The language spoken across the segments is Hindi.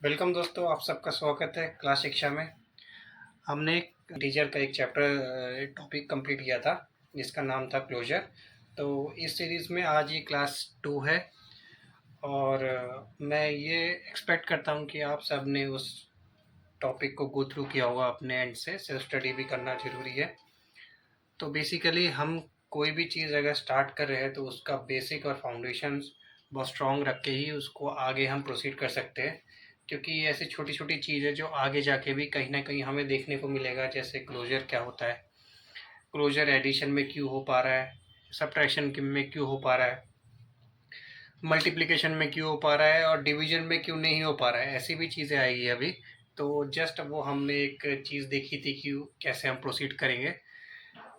वेलकम दोस्तों, आप सबका स्वागत है क्लास शिक्षा में। हमने एक टीचर का एक चैप्टर टॉपिक कंप्लीट किया था जिसका नाम था क्लोजर। तो इस सीरीज़ में आज ये क्लास 2 है और मैं ये एक्सपेक्ट करता हूँ कि आप सब ने उस टॉपिक को गो थ्रू किया होगा अपने एंड से। सेल्फ स्टडी भी करना ज़रूरी है। तो बेसिकली हम कोई भी चीज़ अगर स्टार्ट कर रहे हैं तो उसका बेसिक और फाउंडेशन बहुत स्ट्रॉन्ग रख के ही उसको आगे हम प्रोसीड कर सकते हैं, क्योंकि ये ऐसी छोटी छोटी चीज़ है जो आगे जाके भी कहीं ना कहीं हमें देखने को मिलेगा। जैसे क्लोजर क्या होता है, क्लोजर एडिशन में क्यों हो पा रहा है, सब्ट्रैक्शन में क्यों हो पा रहा है, मल्टीप्लिकेशन में क्यों हो पा रहा है और डिवीजन में क्यों नहीं हो पा रहा है, ऐसी भी चीज़ें आएगी अभी। तो जस्ट वो हमने एक चीज़ देखी थी कि कैसे हम प्रोसीड करेंगे।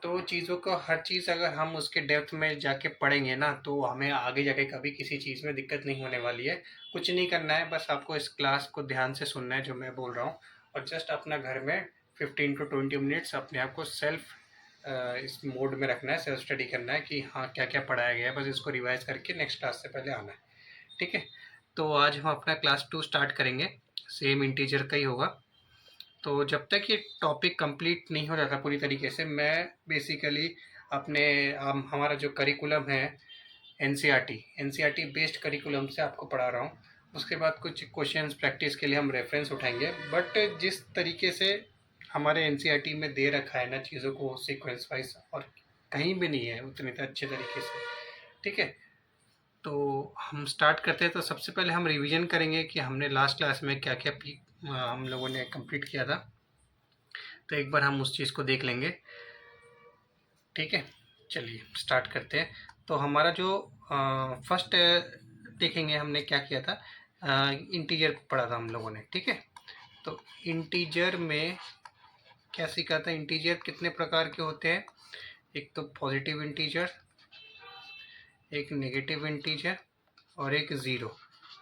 तो चीज़ों को हर चीज़ अगर हम उसके डेप्थ में जाके पढ़ेंगे ना तो हमें आगे जाके कभी किसी चीज़ में दिक्कत नहीं होने वाली है। कुछ नहीं करना है, बस आपको इस क्लास को ध्यान से सुनना है जो मैं बोल रहा हूँ, और जस्ट अपना घर में 15 to 20 मिनट्स अपने आप को सेल्फ इस मोड में रखना है, सेल्फ स्टडी करना है कि हाँ क्या क्या पढ़ाया गया है, बस इसको रिवाइज करके नेक्स्ट क्लास से पहले आना है। ठीक है, तो आज हम अपना क्लास 2 स्टार्ट करेंगे। सेम इंटीजर का ही होगा। तो जब तक ये टॉपिक कंप्लीट नहीं हो जाता पूरी तरीके से, मैं बेसिकली अपने हमारा जो करिकुलम है एनसीईआरटी बेस्ड करिकुलम से आपको पढ़ा रहा हूँ। उसके बाद कुछ क्वेश्चंस प्रैक्टिस के लिए हम रेफरेंस उठाएंगे, बट जिस तरीके से हमारे एनसीईआरटी में दे रखा है ना चीज़ों को सीक्वेंस वाइज, और कहीं भी नहीं है उतने अच्छे तरीके से। ठीक है, तो हम स्टार्ट करते हैं। तो सबसे पहले हम रिवीजन करेंगे कि हमने लास्ट क्लास में क्या क्या हम लोगों ने कंप्लीट किया था। तो एक बार हम उस चीज़ को देख लेंगे। ठीक है, चलिए स्टार्ट करते हैं। तो हमारा जो फर्स्ट देखेंगे हमने क्या किया था, इंटीजर पढ़ा था हम लोगों ने। ठीक है, तो इंटीजर में क्या सीखा था, इंटीजर कितने प्रकार के होते हैं। एक तो पॉजिटिव इंटीजर, एक नेगेटिव इंटीजर और एक ज़ीरो।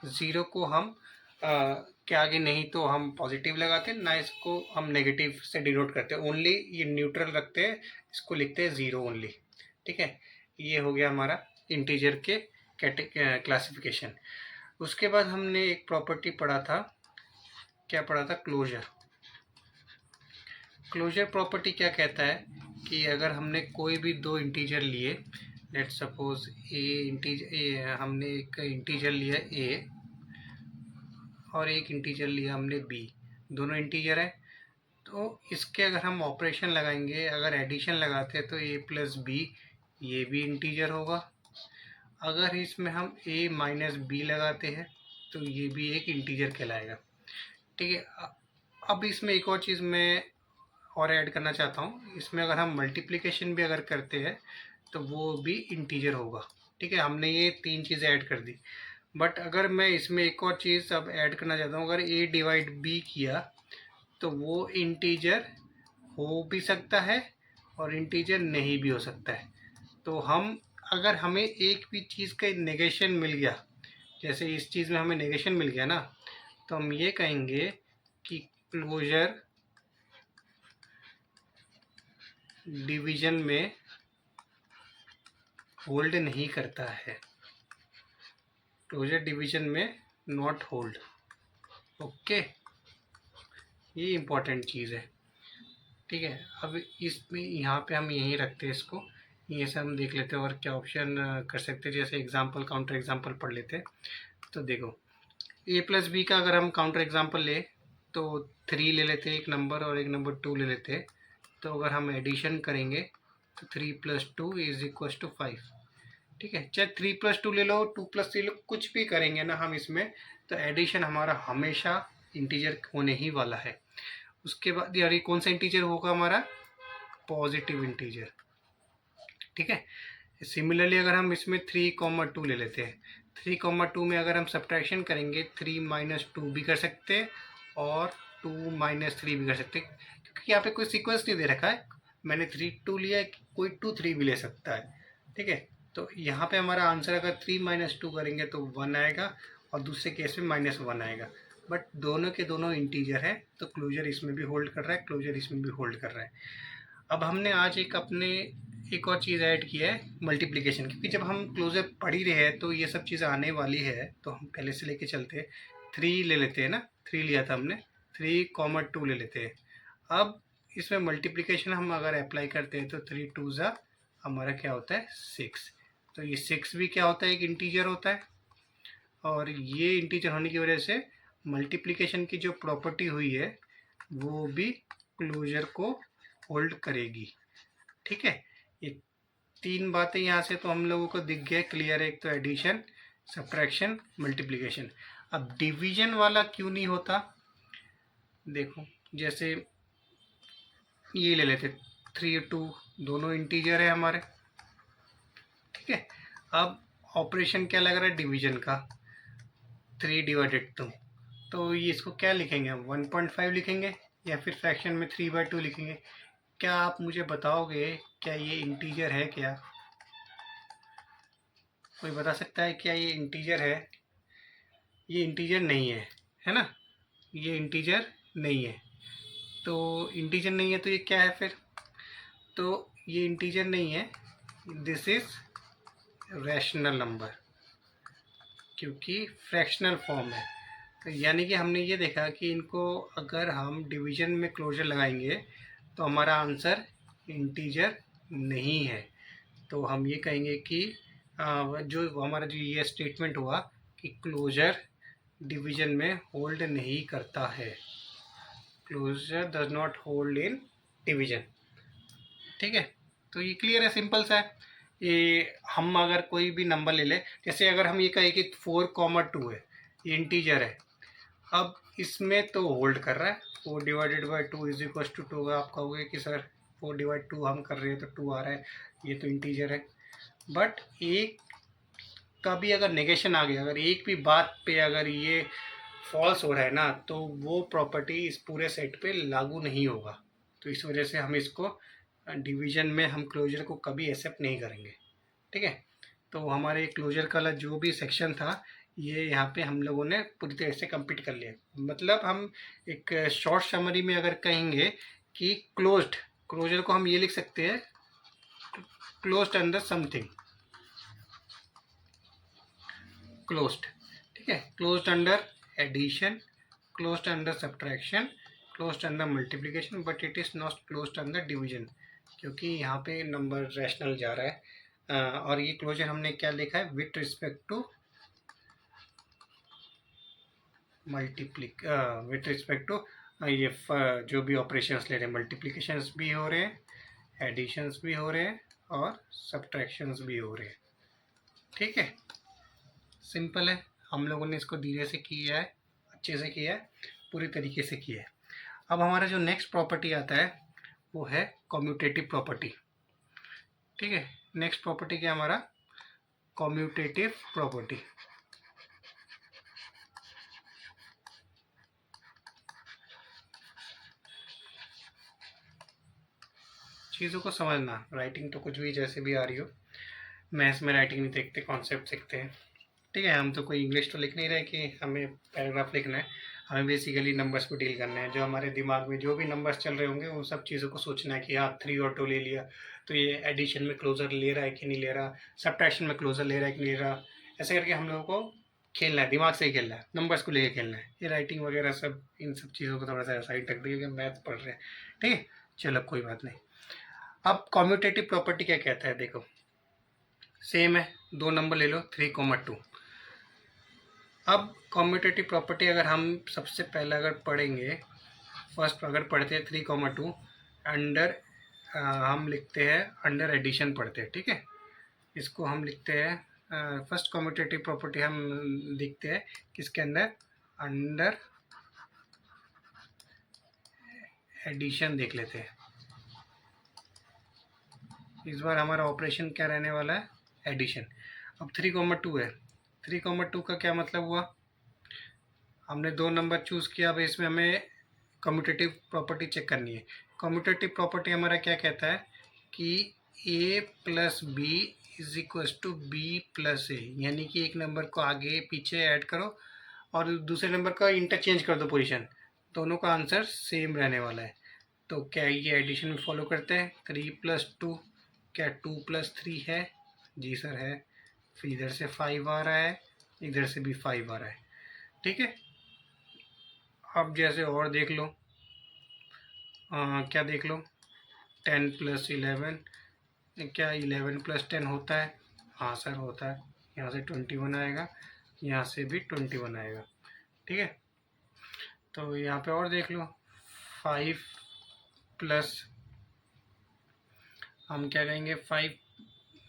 ज़ीरो को हम के आगे नहीं तो हम पॉजिटिव लगाते हैं, ना इसको हम नेगेटिव से डिनोट करते हैं, ओनली ये न्यूट्रल रखते हैं, इसको लिखते हैं ज़ीरो ओनली। ठीक है, ये हो गया हमारा इंटीजर के क्लासिफिकेशन। उसके बाद हमने एक प्रॉपर्टी पढ़ा था, क्या पढ़ा था, क्लोजर। क्लोजर प्रॉपर्टी क्या कहता है कि अगर हमने कोई भी दो इंटीजर लिए, लेट सपोज हमने एक इंटीजर लिया ए और एक इंटीजर लिया हमने बी, दोनों इंटीजर है। तो इसके अगर हम ऑपरेशन लगाएंगे, अगर एडिशन लगाते हैं तो ए प्लस बी, ये भी इंटीजर होगा। अगर इसमें हम ए माइनस बी लगाते हैं तो ये भी एक इंटीजर कहलाएगा। ठीक है, अब इसमें एक और चीज़ मैं और ऐड करना चाहता हूँ। इसमें अगर हम मल्टीप्लिकेशन भी अगर करते हैं तो वो भी इंटीजर होगा। ठीक है, हमने ये तीन चीज़ें ऐड कर दी। बट अगर मैं इसमें एक और चीज़ अब ऐड करना चाहता हूँ, अगर ए डिवाइड बी किया तो वो इंटीजर हो भी सकता है और इंटीजर नहीं भी हो सकता है। तो हम अगर हमें एक भी चीज़ का नेगेशन मिल गया, जैसे इस चीज़ में हमें नेगेशन मिल गया ना, तो हम ये कहेंगे कि क्लोजर डिवीजन में होल्ड नहीं करता है, क्लोजर डिवीजन में नॉट होल्ड। ओके, ये इम्पोर्टेंट चीज़ है। ठीक है, अब इसमें यहाँ पे हम यहीं रखते हैं इसको, ये से हम देख लेते हैं और क्या ऑप्शन कर सकते हैं। जैसे एग्जांपल काउंटर एग्जांपल पढ़ लेते हैं। तो देखो, ए प्लस बी का अगर हम काउंटर एग्जांपल ले तो 3 ले लेते हैं एक नंबर और एक नंबर 2 ले लेते हैं। तो अगर हम एडिशन करेंगे तो 3 + 2 = 5। ठीक है, चाहे 3 + 2 ले लो, 2 + 3 लो, कुछ भी करेंगे ना हम इसमें, तो एडिशन हमारा हमेशा इंटीजर होने ही वाला है। उसके बाद यार ये कौन सा इंटीजर होगा हमारा, पॉजिटिव इंटीजर। ठीक है, सिमिलरली अगर हम इसमें 3, 2 ले लेते हैं, 3, 2 में अगर हम सब्ट्रैक्शन करेंगे 3 - 2 भी कर सकते हैं और 2 - 3 भी कर सकते हैं, क्योंकि यहाँ पे कोई सीक्वेंस नहीं दे रखा है। मैंने 3 2 लिया है, कोई 2 3 भी ले सकता है। ठीक है, तो यहाँ पे हमारा आंसर अगर 3 - 2 करेंगे तो 1 आएगा और दूसरे केस में -1 आएगा। बट दोनों के दोनों इंटीजर है, तो क्लोजर इसमें भी होल्ड कर रहा है, क्लोजर इसमें भी होल्ड कर रहा है। अब हमने आज एक और चीज़ ऐड की है, मल्टीप्लिकेशन, क्योंकि जब हम क्लोजर पढ़ ही रहे हैं तो ये सब चीज़ें आने वाली है, तो हम पहले से लेके चलते हैं। 3 ले लेते हैं ना, 3 लिया था हमने, 3, 2 ले लेते हैं। अब इसमें मल्टीप्लिकेशन हम अगर अप्लाई करते हैं तो 3 2 ज़ा हमारा क्या होता है 6। तो ये 6 भी क्या होता है, एक इंटीजर होता है, और ये इंटीजर होने की वजह से मल्टीप्लिकेशन की जो प्रॉपर्टी हुई है वो भी क्लोजर को होल्ड करेगी। ठीक है, ये 3 बातें यहाँ से तो हम लोगों को दिख गया क्लियर है। एक तो एडिशन, सब्ट्रैक्शन, मल्टीप्लिकेशन। अब डिवीजन वाला क्यों नहीं होता, देखो जैसे ये ले लेते 3 2, दोनों इंटीजर है हमारे। ठीक है, अब ऑपरेशन क्या लग रहा है डिवीजन का, 3/2, तो ये इसको क्या लिखेंगे हम, 1.5 लिखेंगे या फिर फ्रैक्शन में 3/2 लिखेंगे। क्या आप मुझे बताओगे क्या ये इंटीजर है क्या? कोई बता सकता है क्या ये इंटीजर है? ये इंटीजर नहीं है, है ना, ये इंटीजर नहीं है। तो इंटीजर नहीं है तो ये क्या है फिर? तो ये इंटीजर नहीं है, दिस इज रैशनल नंबर, क्योंकि फ्रैक्शनल फॉर्म है। तो यानी कि हमने ये देखा कि इनको अगर हम डिवीजन में क्लोजर लगाएंगे तो हमारा आंसर इंटीजर नहीं है। तो हम ये कहेंगे कि जो हमारा जो ये स्टेटमेंट हुआ कि क्लोजर डिवीजन में होल्ड नहीं करता है, closure does not hold in division. ठीक है, तो ये क्लियर है, सिंपल सा है। ये हम अगर कोई भी नंबर ले ले, जैसे अगर हम ये कहें कि 4, 2 है, ये इंटीजर है, अब इसमें तो होल्ड कर रहा है, 4/2 इज इक्वल टू 2। आप कहोगे कि सर 4/2 हम कर रहे हैं तो 2 आ रहा है, ये तो इंटीजर है। बट एक का भी अगर नेगेशन आ गया, अगर एक भी बात पे अगर ये फॉल्स हो रहा है ना, तो वो प्रॉपर्टी इस पूरे सेट पे लागू नहीं होगा। तो इस वजह से हम इसको डिवीजन में हम क्लोजर को कभी एक्सेप्ट नहीं करेंगे। ठीक है, तो हमारे क्लोजर का जो भी सेक्शन था ये यहाँ पे हम लोगों ने पूरी तरह से कंप्लीट कर लिया। मतलब हम एक शॉर्ट समरी में अगर कहेंगे कि क्लोजर को हम ये लिख सकते हैं, क्लोज्ड अंडर समथिंग, क्लोज्ड। ठीक है, closed under addition, closed under subtraction, closed under multiplication, but it is not closed under division, क्योंकि यहाँ पे नंबर रैशनल जा रहा है। और ये क्लोजर हमने क्या लिखा है, with respect to with respect to ये जो भी ऑपरेशंस ले रहे हैं, मल्टीप्लिकेशंस भी हो रहे हैं, एडिशंस भी हो रहे हैं और सब्ट्रैक्शंस भी हो रहे हैं। ठीक है, सिंपल है, हम लोगों ने इसको धीरे से किया है, अच्छे से किया है, पूरी तरीके से किया है। अब हमारा जो नेक्स्ट प्रॉपर्टी आता है वो है कम्यूटेटिव प्रॉपर्टी। ठीक है, नेक्स्ट प्रॉपर्टी क्या हमारा, कम्यूटेटिव प्रॉपर्टी। चीज़ों को समझना, राइटिंग तो कुछ भी जैसे भी आ रही हो, मैथ्स में राइटिंग नहीं देखते, कॉन्सेप्ट सीखते हैं। ठीक है, हम तो कोई इंग्लिश तो लिख नहीं रहे कि हमें पैराग्राफ लिखना है, हमें बेसिकली नंबर्स को डील करना है। जो हमारे दिमाग में जो भी नंबर्स चल रहे होंगे उन सब चीज़ों को सोचना है कि हाँ 3 और 2 ले लिया तो ये एडिशन में क्लोजर ले रहा है कि नहीं ले रहा, सब्ट्रैक्शन में क्लोजर ले रहा है कि नहीं ले रहा। ऐसे करके हम लोगों को खेलना है, दिमाग से ही खेलना है, नंबर्स को लेकर खेलना है। ये राइटिंग वगैरह सब, इन सब चीज़ों को थोड़ा सा साइड रख दीजिए, मैथ पढ़ रहे हैं। ठीक है, चलो कोई बात नहीं। अब कम्यूटेटिव प्रॉपर्टी क्या कहता है, देखो सेम है, 2 नंबर ले लो 3, 2। अब कम्यूटेटिव प्रॉपर्टी अगर हम सबसे पहले अगर पढ़ेंगे, फर्स्ट अगर पढ़ते हैं 3, 2 अंडर, हम लिखते हैं अंडर एडिशन पढ़ते हैं। ठीक है, इसको हम लिखते हैं फर्स्ट कम्यूटेटिव प्रॉपर्टी हम लिखते हैं किसके अंदर, अंडर एडिशन देख लेते हैं। इस बार हमारा ऑपरेशन क्या रहने वाला है, एडिशन। अब 3, 2 है, 3, 2 का क्या मतलब हुआ, हमने 2 नंबर चूज़ किया। अब इसमें हमें कम्यूटेटिव प्रॉपर्टी चेक करनी है। कम्यूटेटिव प्रॉपर्टी हमारा क्या कहता है कि a plus b is equal to b plus a, यानी कि एक नंबर को आगे पीछे ऐड करो और दूसरे नंबर का इंटरचेंज कर दो पोजीशन, दोनों का आंसर सेम रहने वाला है। तो क्या ये एडिशन में फॉलो करते हैं, 3 + 2, क्या 2 + 3 है, जी सर है। फिर इधर से 5 आ रहा है, इधर से भी 5 आ रहा है। ठीक है, अब जैसे और देख लो, क्या देख लो, 10 + 11, क्या 11 + 10 होता है? हाँ सर होता है। यहाँ से 21 आएगा, यहाँ से भी 21 आएगा। ठीक है, तो यहाँ पे और देख लो, 5 प्लस, हम क्या कहेंगे, 5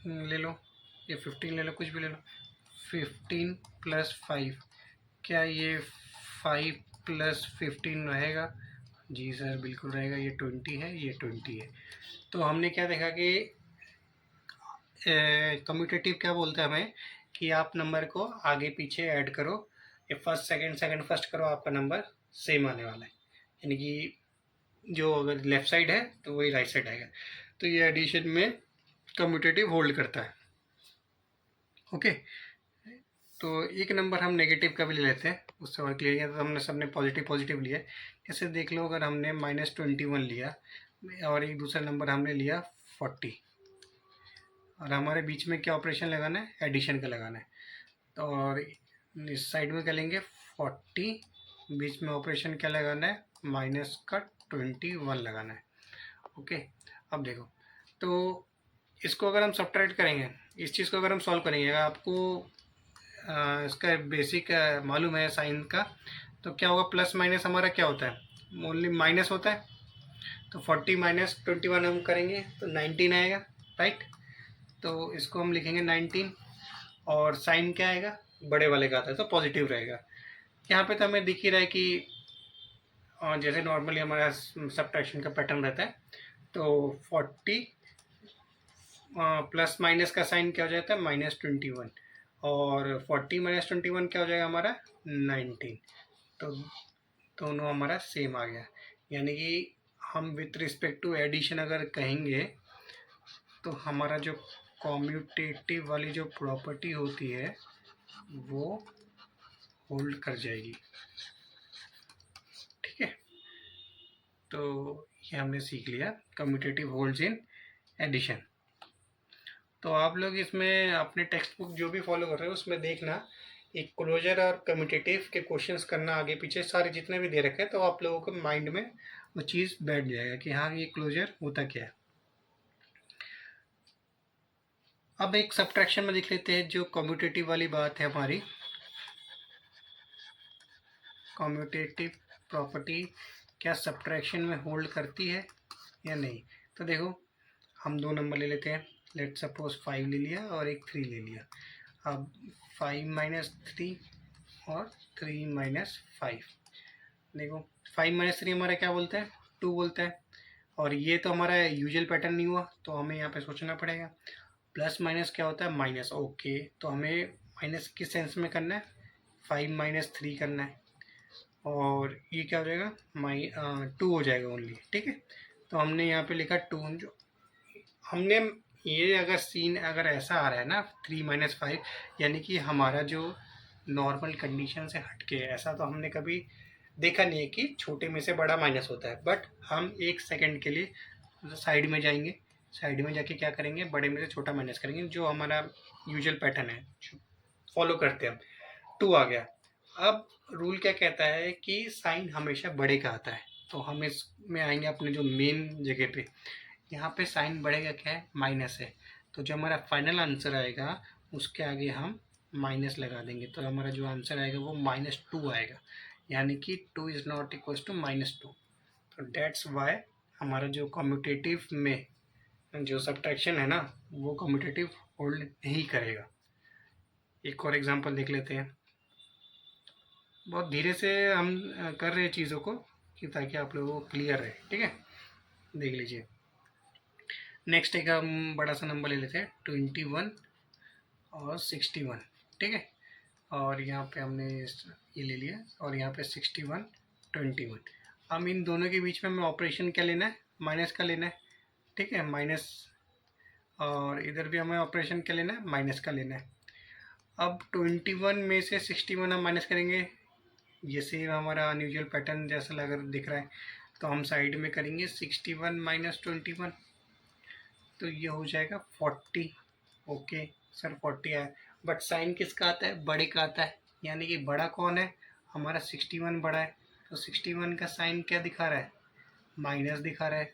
ले लो या 15 ले लो, कुछ भी ले लो। 15 + 5, क्या ये 5 + 15 रहेगा? जी सर बिल्कुल रहेगा, ये 20 है, ये 20 है। तो हमने क्या देखा कि कम्यूटेटिव क्या बोलता है हमें, कि आप नंबर को आगे पीछे ऐड करो, ये फर्स्ट सेकंड सेकंड फर्स्ट करो, आपका नंबर सेम आने वाला है। यानी कि जो अगर लेफ्ट साइड है तो वही राइट साइड आएगा। तो ये एडिशन में कम्यूटेटिव होल्ड करता है। ओके, तो एक नंबर हम नेगेटिव का भी ले लेते हैं, उससे और क्लियर है। तो हमने सबने पॉजिटिव पॉजिटिव लिया। जैसे देख लो, अगर हमने -21 लिया और एक दूसरा नंबर हमने लिया 40, और हमारे बीच में क्या ऑपरेशन लगाना है? एडिशन का लगाना है। तो और इस साइड में क्या लेंगे? 40, बीच में ऑपरेशन क्या लगाना है? माइनस का 21 लगाना है। ओके, अब देखो, तो इसको अगर हम सब्ट्रैक्ट करेंगे, इस चीज़ को अगर हम सॉल्व करेंगे, अगर आपको इसका बेसिक मालूम है साइन का, तो क्या होगा? प्लस माइनस हमारा क्या होता है? ओनली माइनस होता है। तो 40 - 21 हम करेंगे तो 19 आएगा, राइट। तो इसको हम लिखेंगे 19, और साइन क्या आएगा? बड़े वाले का आता है तो पॉजिटिव रहेगा। यहाँ पे तो हमें दिख ही रहा है कि जैसे नॉर्मली हमारा सब्ट्रैक्शन का पैटर्न रहता है, तो 40 प्लस माइनस का साइन क्या हो जाता है? -21, और 40 - 21 क्या हो जाएगा हमारा? 19। तो दोनों हमारा सेम आ गया। यानी कि हम विथ रिस्पेक्ट टू एडिशन अगर कहेंगे, तो हमारा जो कॉम्यूटेटिव वाली जो प्रॉपर्टी होती है वो होल्ड कर जाएगी। ठीक है, तो ये हमने सीख लिया, कम्यूटेटिव होल्ड्स इन एडिशन। तो आप लोग इसमें अपने टेक्स्ट बुक जो भी फॉलो कर रहे हो उसमें देखना, एक क्लोजर और कम्यूटेटिव के क्वेश्चंस करना आगे पीछे सारे जितने भी दे रखे हैं, तो आप लोगों के माइंड में वो चीज़ बैठ जाएगा कि हाँ ये क्लोजर होता क्या है। अब एक सब्ट्रैक्शन में देख लेते हैं, जो कम्यूटेटिव वाली बात है हमारी, कम्यूटेटिव प्रॉपर्टी क्या सब्ट्रैक्शन में होल्ड करती है या नहीं। तो देखो, हम दो नंबर ले लेते हैं, लेट सपोज 5 ले लिया और एक 3 ले लिया। अब 5 - 3 और 3 - 5, देखो 5 - 3 हमारा क्या बोलता है? 2 बोलता है। और ये तो हमारा यूजुअल पैटर्न नहीं हुआ, तो हमें यहाँ पे सोचना पड़ेगा। प्लस माइनस क्या होता है? माइनस। ओके, तो हमें माइनस किस सेंस में करना है? 5 - 3 करना है, और ये क्या हो जाएगा? 2 हो जाएगा ओनली। ठीक है, तो हमने यहाँ पे लिखा 2। जो हमने ये अगर सीन अगर ऐसा आ रहा है ना, 3 - 5, यानी कि हमारा जो नॉर्मल कंडीशन से हटके है, ऐसा तो हमने कभी देखा नहीं है कि छोटे में से बड़ा माइनस होता है। बट हम एक सेकंड के लिए साइड में जाएंगे, साइड में जाके क्या करेंगे? बड़े में से छोटा माइनस करेंगे, जो हमारा यूजुअल पैटर्न है फॉलो करते हैं हम। 2 आ गया। अब रूल क्या कहता है कि साइन हमेशा बड़े का आता है। तो हम इसमें आएंगे अपने जो मेन जगह पे, यहाँ पे साइन बढ़ेगा क्या है? माइनस है। तो जो हमारा फाइनल आंसर आएगा उसके आगे हम माइनस लगा देंगे, तो हमारा जो आंसर आएगा वो -2 आएगा। यानी कि 2 इज़ नॉट इक्वल टू -2। तो डेट्स वाई हमारा जो कम्यूटेटिव में जो सब्ट्रैक्शन है ना, वो कम्यूटेटिव होल्ड नहीं करेगा। एक और एग्जांपल देख लेते हैं। बहुत धीरे से हम कर रहे हैं चीज़ों को, कि ताकि आप लोगों को क्लियर रहे। ठीक है, देख लीजिए। नेक्स्ट एक हम बड़ा सा नंबर ले लेते हैं, 21 और 61। ठीक है, और यहाँ पे हमने ये ले लिया, और यहाँ पे 61 21। हम इन दोनों के बीच में हमें ऑपरेशन क्या लेना है? माइनस का लेना है। ठीक है, माइनस, और इधर भी हमें ऑपरेशन क्या लेना है? माइनस का लेना है। अब 21 में से 61 हम माइनस करेंगे, ये सेम हमारा अनयूजुअल पैटर्न जैसा लग दिख रहा है, तो हम साइड में करेंगे 61 - 21, तो ये हो जाएगा 40। ओके सर 40 आया, बट साइन किसका आता है? बड़े का आता है। यानी कि बड़ा कौन है? हमारा 61 बड़ा है। तो 61 का साइन क्या दिखा रहा है, माइनस दिखा रहा है,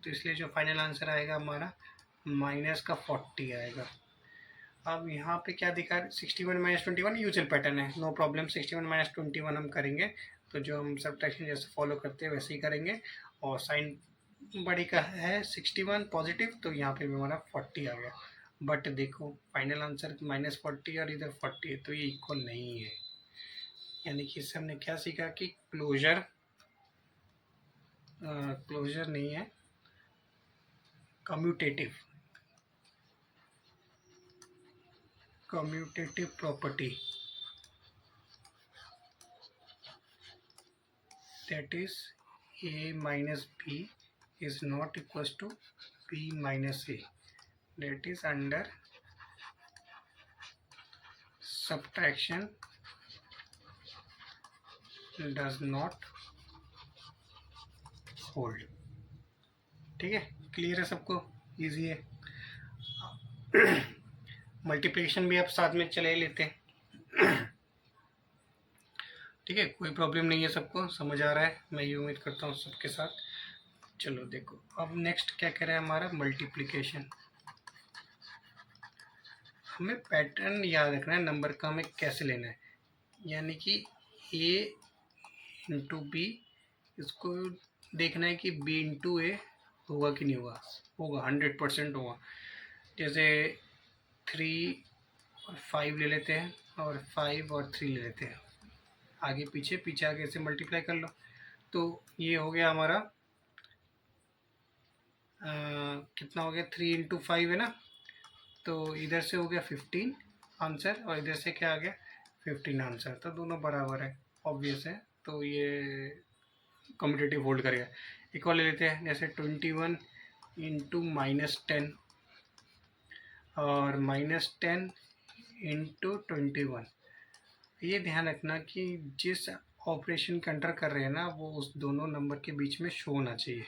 तो इसलिए जो फाइनल आंसर आएगा हमारा माइनस का 40 आएगा। अब यहाँ पे क्या दिखा रहा है, 61 माइनस 21 यूजुअल पैटर्न है, नो प्रॉब्लम। 61 माइनस 21 हम करेंगे तो जो हम सब्ट्रैक्शन जैसे फॉलो करते हैं वैसे ही करेंगे, और साइन बड़ी का है 61 पॉजिटिव, तो यहाँ पे भी हमारा 40 आ गया। बट देखो फाइनल आंसर -40 और इधर 40 है, तो ये इक्वल नहीं है। यानी कि इससे हमने क्या सीखा कि क्लोजर नहीं है, commutative property, that is a minus b is not equals to b minus a, that is under subtraction does not hold। ठीक है, क्लियर है सबको, इजी है। मल्टीप्लिकेशन भी आप साथ में चले लेते हैं। ठीक है, कोई प्रॉब्लम नहीं है, सबको समझ आ रहा है, मैं ये उम्मीद करता हूँ सबके साथ। चलो देखो अब नेक्स्ट क्या कह रहा है हमारा, मल्टीप्लिकेशन। हमें पैटर्न याद रखना है नंबर का, हमें कैसे लेना है, यानी कि a इंटू बी, इसको देखना है कि b इंटू ए होगा कि नहीं होगा, होगा 100% होगा। जैसे 3 और 5 ले लेते हैं, और 5 और 3 ले लेते हैं, आगे पीछे पीछे आगे से मल्टीप्लाई कर लो, तो ये हो गया हमारा कितना हो गया, 3 इंटू 5 है ना, तो इधर से हो गया 15 आंसर, और इधर से क्या आ गया 15 आंसर, तो दोनों बराबर है, ऑब्वियस है, तो ये कम्यूटेटिव होल्ड करेगा। एक और ले लेते हैं, जैसे 21 इंटू -10 और -10 इंटू 21। ये ध्यान रखना कि जिस ऑपरेशन के अंडर कर रहे हैं ना, वो उस दोनों नंबर के बीच में शो होना चाहिए।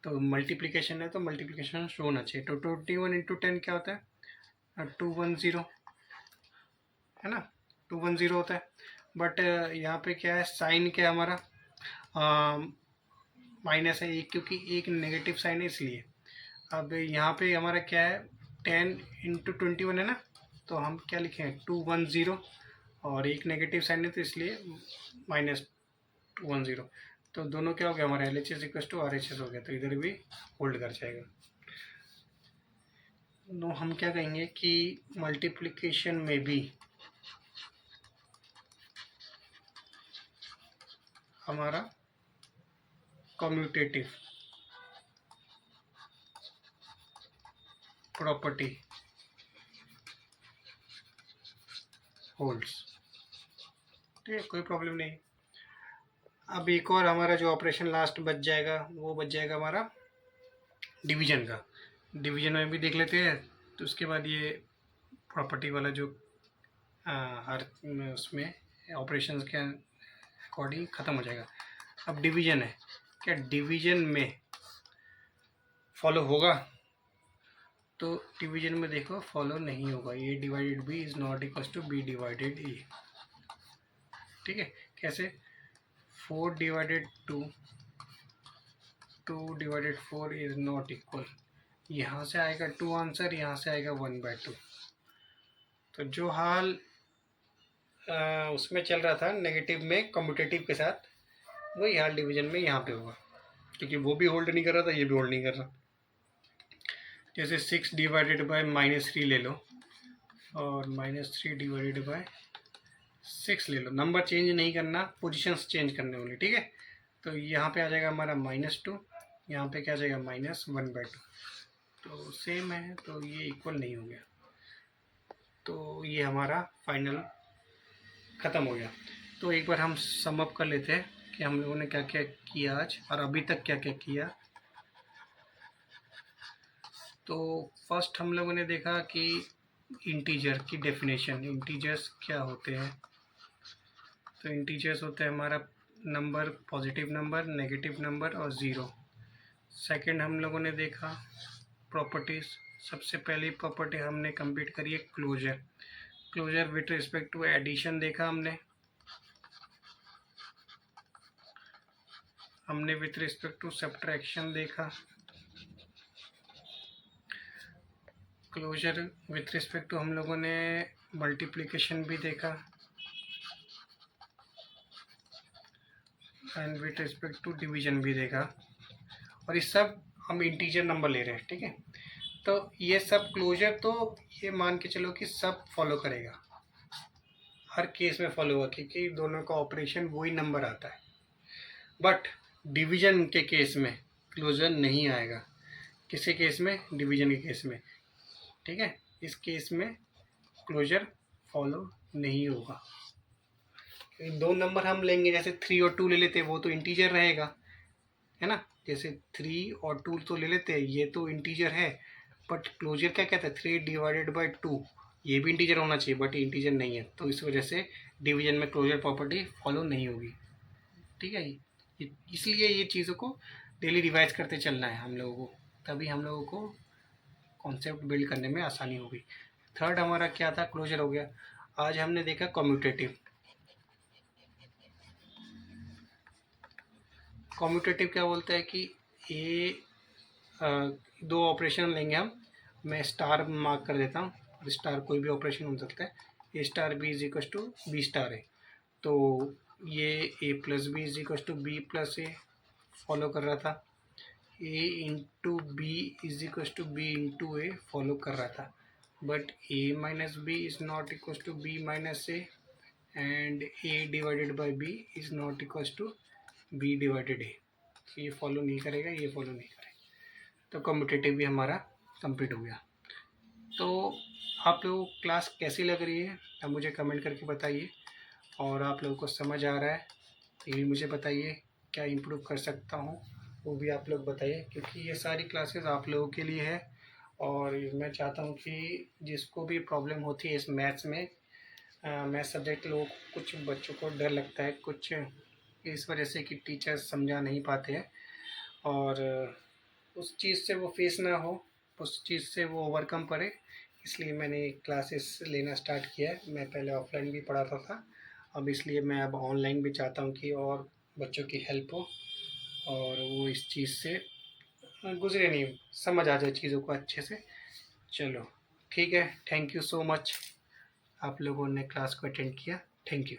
तो मल्टीप्लिकेशन है तो मल्टीप्लिकेशन शो होना चाहिए। तो 21 इंटू 10 क्या होता है, 210 है ना, 210 होता है। बट यहाँ पे क्या है, साइन क्या है हमारा, माइनस है एक, क्योंकि एक नेगेटिव साइन है इसलिए। अब यहाँ पे हमारा क्या है, 10 इंटू 21 है ना, तो हम क्या लिखें 210, और एक नेगेटिव साइन है तो इसलिए -210। तो दोनों क्या हो गया हमारा, LHS इक्वल टू RHS हो गया, तो इधर भी होल्ड कर जाएगा। तो हम क्या कहेंगे कि मल्टीप्लिकेशन में भी हमारा कम्यूटेटिव प्रॉपर्टी होल्ड्स। ठीक है, कोई प्रॉब्लम नहीं। अब एक और हमारा जो ऑपरेशन लास्ट बच जाएगा, वो बच जाएगा हमारा डिवीजन का। डिवीजन में भी देख लेते हैं, तो उसके बाद ये प्रॉपर्टी वाला जो हर उसमें ऑपरेशंस के अकॉर्डिंग ख़त्म हो जाएगा। अब डिवीजन है, क्या डिवीजन में फॉलो होगा, तो डिवीजन में देखो फॉलो नहीं होगा, a divided b is not equal to b divided a. ठीक है, कैसे, 4 divided 2, 2 divided 4 is not equal, यहाँ से आएगा 2 आंसर, यहाँ से आएगा 1/2। तो जो हाल उसमें चल रहा था नेगेटिव में कम्यूटेटिव के साथ, वही हाल डिवीजन में यहाँ पे होगा, क्योंकि वो भी होल्ड नहीं कर रहा था, ये भी होल्ड नहीं कर रहा। जैसे 6 डिवाइडेड बाय -3 ले लो, और -3 डिवाइडेड बाय 6 ले लो, नंबर चेंज नहीं करना, पोजीशंस चेंज करने होंगे। ठीक है, तो यहाँ पे आ जाएगा हमारा -2, यहाँ पे क्या आ जाएगा -1/2, तो सेम है, तो ये इक्वल नहीं हो गया, तो ये हमारा फाइनल ख़त्म हो गया। तो एक बार हम सम अप कर लेते हैं कि हम लोगों ने क्या क्या किया आज, और अभी तक क्या क्या किया। तो फर्स्ट हम लोगों ने देखा कि इंटीजर की डेफिनेशन, इंटीजर्स क्या होते हैं। तो इंटीजर्स होते हैं हमारा number, positive number, negative number और ज़ीरो। सेकंड हम लोगों ने देखा प्रॉपर्टीज़। सबसे पहली प्रॉपर्टी हमने कंप्लीट करी है closure. Closure with respect to addition देखा हमने, हमने विथ रिस्पेक्ट टू सब्ट्रैक्शन देखा, क्लोजर विथ रिस्पेक्ट टू हम लोगों ने मल्टीप्लिकेशन भी देखा, and with respect to division भी देखा। और ये सब हम इंटीजर नंबर ले रहे हैं, ठीक है। तो ये सब क्लोजर तो ये मान के चलो कि सब फॉलो करेगा, हर केस में फॉलो होगा, क्योंकि दोनों का ऑपरेशन वही नंबर आता है। बट डिवीजन के केस में क्लोजर नहीं आएगा। किसी केस में? डिवीजन के केस में, ठीक है। इस केस में क्लोजर फॉलो नहीं होगा। दो नंबर हम लेंगे, जैसे 3 और 2 ले लेते, वो तो इंटीजर रहेगा, है ना। जैसे 3 और 2 तो ले लेते, ये तो इंटीजर है, बट क्लोजर क्या कहता है, 3 डिवाइडेड बाई 2, ये भी इंटीजर होना चाहिए, बट इंटीजर नहीं है, तो इस वजह से डिवीजन में क्लोजर प्रॉपर्टी फॉलो नहीं होगी, ठीक है। इसलिए ये चीज़ों को डेली रिवाइज करते चलना है हम लोगों को, तभी हम लोगों को कॉन्सेप्ट बिल्ड करने में आसानी होगी। थर्ड हमारा क्या था, क्लोजर हो गया। आज हमने देखा कम्यूटेटिव। कम्यूटेटिव क्या बोलता है कि दो ऑपरेशन लेंगे हम, मैं स्टार मार्क कर देता हूँ, स्टार कोई भी ऑपरेशन हो सकता है। A star b is equal to b star है, तो ये a plus b is equal to b plus a follow कर रहा था, a into b is equal to b into a follow कर रहा था, but a minus b is not equal to b minus a, and a divided by b is not equal to b divided a. ये फॉलो नहीं करेगा, ये फॉलो नहीं करेगा, तो कम्पिटिटिव भी हमारा कंप्लीट हो गया। तो आप लोगों को क्लास कैसी लग रही है, अब मुझे कमेंट करके बताइए, और आप लोगों को समझ आ रहा है ये भी मुझे बताइए, क्या इम्प्रूव कर सकता हूँ वो भी आप लोग बताइए, क्योंकि ये सारी क्लासेस आप लोगों के लिए है। और मैं चाहता हूँ कि जिसको भी प्रॉब्लम होती है इस मैथ्स में, मैथ्स सब्जेक्ट लोगों को, कुछ बच्चों को डर लगता है, कुछ इस वजह से कि टीचर्स समझा नहीं पाते हैं, और उस चीज़ से वो फेस ना हो, उस चीज़ से वो ओवरकम करे, इसलिए मैंने क्लासेस लेना स्टार्ट किया है। मैं पहले ऑफलाइन भी पढ़ाता था, अब इसलिए मैं अब ऑनलाइन भी चाहता हूँ कि और बच्चों की हेल्प हो, और वो इस चीज़ से गुजरे नहीं, समझ आ जाए चीज़ों को अच्छे से। चलो ठीक है, थैंक यू सो मच, आप लोगों ने क्लास को अटेंड किया, थैंक यू।